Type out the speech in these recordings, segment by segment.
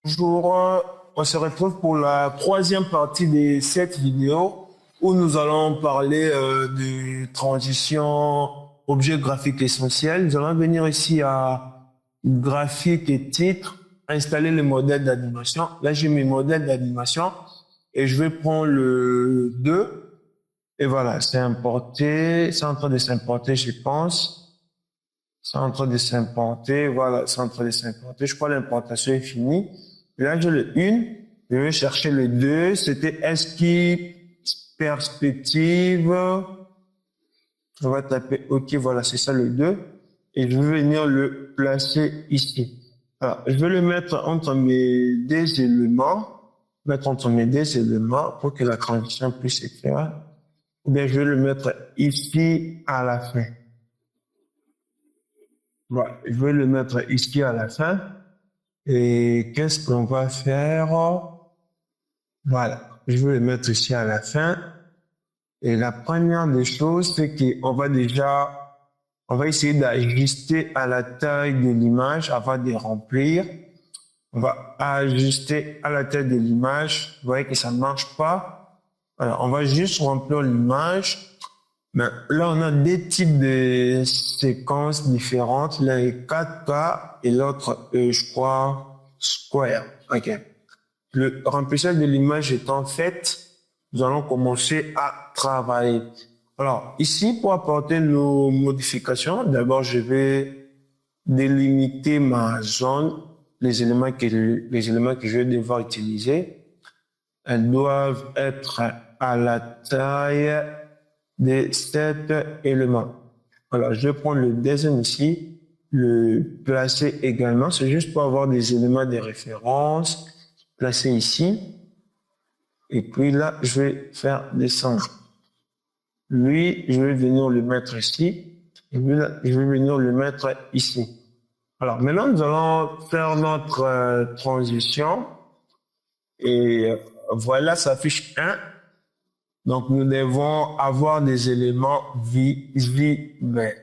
Bonjour, on se retrouve pour la troisième partie de cette vidéo où nous allons parler de transition objet graphique essentiel. Nous allons venir ici à graphique et titre, installer le modèle d'animation. Là, j'ai mes modèles d'animation et je vais prendre le 2 et voilà, c'est importé, c'est en train de s'importer, je pense. C'est en train de s'importer, voilà, c'est en train de s'importer. Je crois que l'importation est finie. Là, j'ai le 1, je vais chercher le 2, c'était escape, perspective. On va taper OK, voilà, c'est ça le 2. Et je vais venir le placer ici. Alors, je vais le mettre entre mes deux éléments, pour que la transition puisse se faire. Ou bien je vais le mettre ici à la fin. Voilà, je vais le mettre ici à la fin. Et qu'est-ce qu'on va faire? Voilà, je vais le mettre ici à la fin. Et la première des choses, c'est qu'on va on va essayer d'ajuster à la taille de l'image avant de remplir. On va ajuster à la taille de l'image. Vous voyez que ça ne marche pas. Alors, on va juste remplir l'image. Mais là, on a deux types de séquences différentes. L'un est 4K et l'autre, je crois, Square. OK. Le remplissage de l'image étant fait, nous allons commencer à travailler. Alors, ici, pour apporter nos modifications, d'abord, je vais délimiter ma zone, les éléments que je vais devoir utiliser. Elles doivent être à la taille de cet élément. Alors, je vais prendre le deuxième ici, le placer également. C'est juste pour avoir des éléments de référence. Placer ici. Et puis là, je vais faire descendre. Lui, je vais venir le mettre ici. Et puis là, je vais venir le mettre ici. Alors, maintenant, nous allons faire notre transition. Et voilà, ça affiche 1. Donc, nous devons avoir des éléments visibles.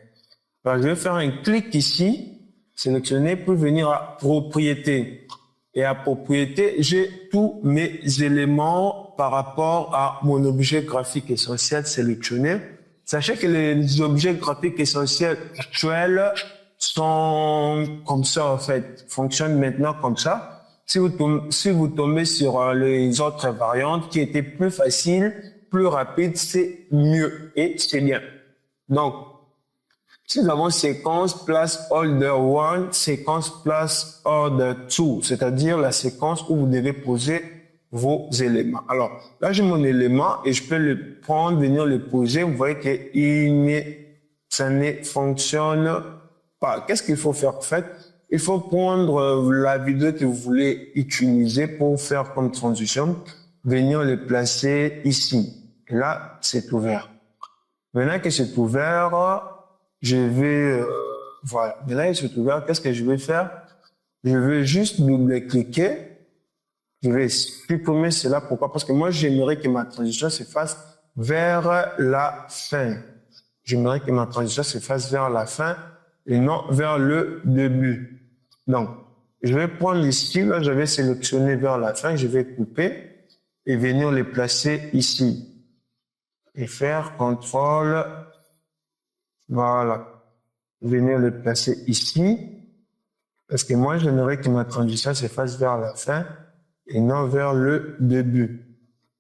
Alors, je vais faire un clic ici, sélectionner, pour venir à propriété. Et à propriété, j'ai tous mes éléments par rapport à mon objet graphique essentiel sélectionné. Sachez que les objets graphiques essentiels actuels sont comme ça, en fait, fonctionnent maintenant comme ça. Si vous tombez sur les autres variantes qui étaient plus faciles, plus rapides, c'est mieux et c'est bien. Donc, si nous avons séquence place order 1, séquence place order 2, c'est-à-dire la séquence où vous devez poser vos éléments. Alors, là, j'ai mon élément et je peux le prendre, venir le poser. Vous voyez que ça ne fonctionne pas. Qu'est-ce qu'il faut faire en fait? Il faut prendre la vidéo que vous voulez utiliser pour faire comme transition, venir le placer ici. Et là, c'est ouvert. Maintenant que c'est ouvert, je vais, voilà. Maintenant que c'est ouvert, qu'est-ce que je vais faire? Je vais juste double-cliquer. Je vais supprimer cela. Pourquoi? Parce que moi, j'aimerais que ma transition se fasse vers la fin. J'aimerais que ma transition se fasse vers la fin et non vers le début. Donc, je vais prendre ici, là, je vais sélectionner vers la fin, je vais couper et venir les placer ici. Et faire CTRL, voilà. Venir le placer ici. Parce que moi, j'aimerais que ma transition se fasse vers la fin et non vers le début.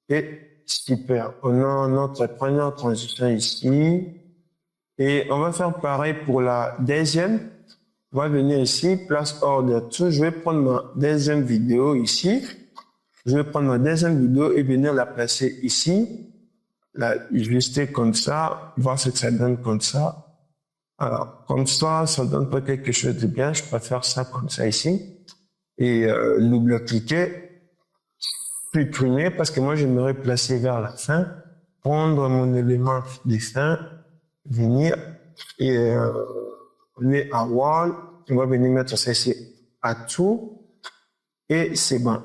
Et super. On a notre première transition ici. Et on va faire pareil pour la deuxième. On va venir ici, place order 2. Je vais prendre ma deuxième vidéo ici. Je vais prendre ma deuxième vidéo et venir la placer ici. La ajuster comme ça, voir ce que ça donne comme ça. Alors, comme ça donne pas quelque chose de bien. Je préfère ça comme ça ici. Et double-cliquer, supprimer, parce que moi, j'aimerais placer vers la fin, prendre mon élément de fin, venir, et on est à wall, on va venir mettre ça ici à tout, et c'est bon.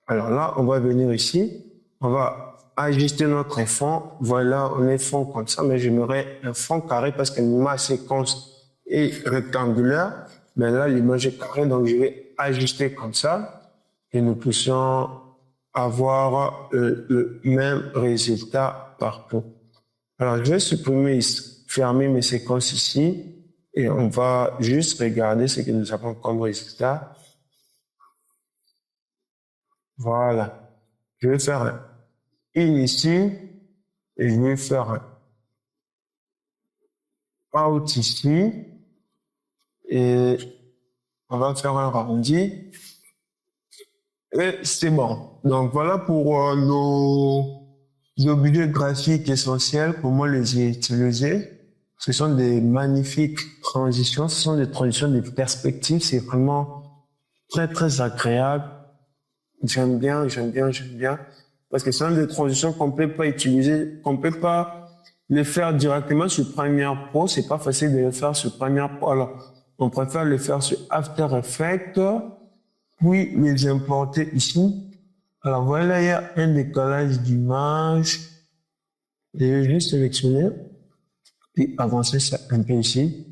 Alors là, on va venir ici, on va ajuster notre fond. Voilà, on est fond comme ça, mais j'aimerais un fond carré parce que ma séquence est rectangulaire. Mais là, l'image est carrée, donc je vais ajuster comme ça. que nous puissions avoir le même résultat partout. Alors, je vais supprimer ici, fermer mes séquences ici et on va juste regarder ce que nous avons comme résultat. Voilà. Je vais faire un in ici et je vais faire un out ici et on va faire un arrondi et c'est bon. Donc voilà pour nos objets graphiques essentiels, comment les utiliser. Ce sont des magnifiques transitions, ce sont des transitions de perspective, c'est vraiment très très agréable. J'aime bien, parce que ce sont des transitions qu'on peut pas utiliser, qu'on peut pas les faire directement sur Premiere Pro, c'est pas facile de les faire sur Premiere Pro, alors on préfère les faire sur After Effects, puis les importer ici. Alors voilà, il y a un décollage d'image. Je vais juste sélectionner, puis avancer ça un peu ici.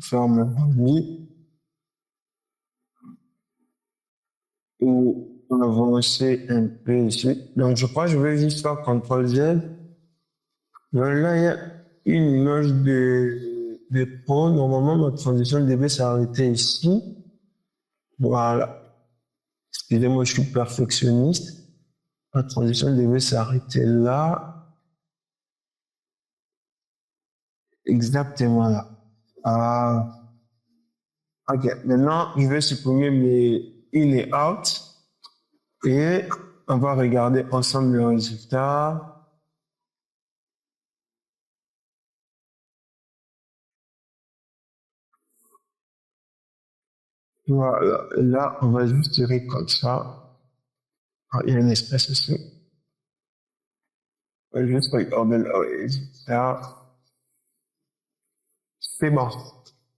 Faire mon rendu. Ou avancer un peu ici. Donc je crois que je vais juste faire CTRL-Z. Voilà, il y a une image de pro. Normalement, ma transition devait s'arrêter ici. Voilà. Excusez-moi, je suis perfectionniste. La transition devait s'arrêter là. Exactement là. Ah. Ok. Maintenant, je vais supprimer mes in et out. Et on va regarder ensemble le résultat. Voilà. Là, on va juste tirer comme ça. Ah, il y a un espace ici. On va juste regarder le résultat. C'est bon.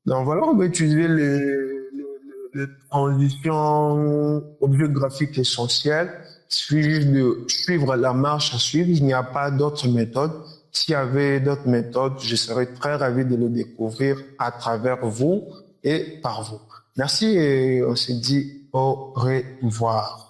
Donc voilà, on va utiliser les transitions objets graphiques essentiels. Il suffit juste de suivre la marche à suivre. Il n'y a pas d'autres méthodes. S'il y avait d'autres méthodes, je serais très ravi de les découvrir à travers vous et par vous. Merci et on se dit au revoir.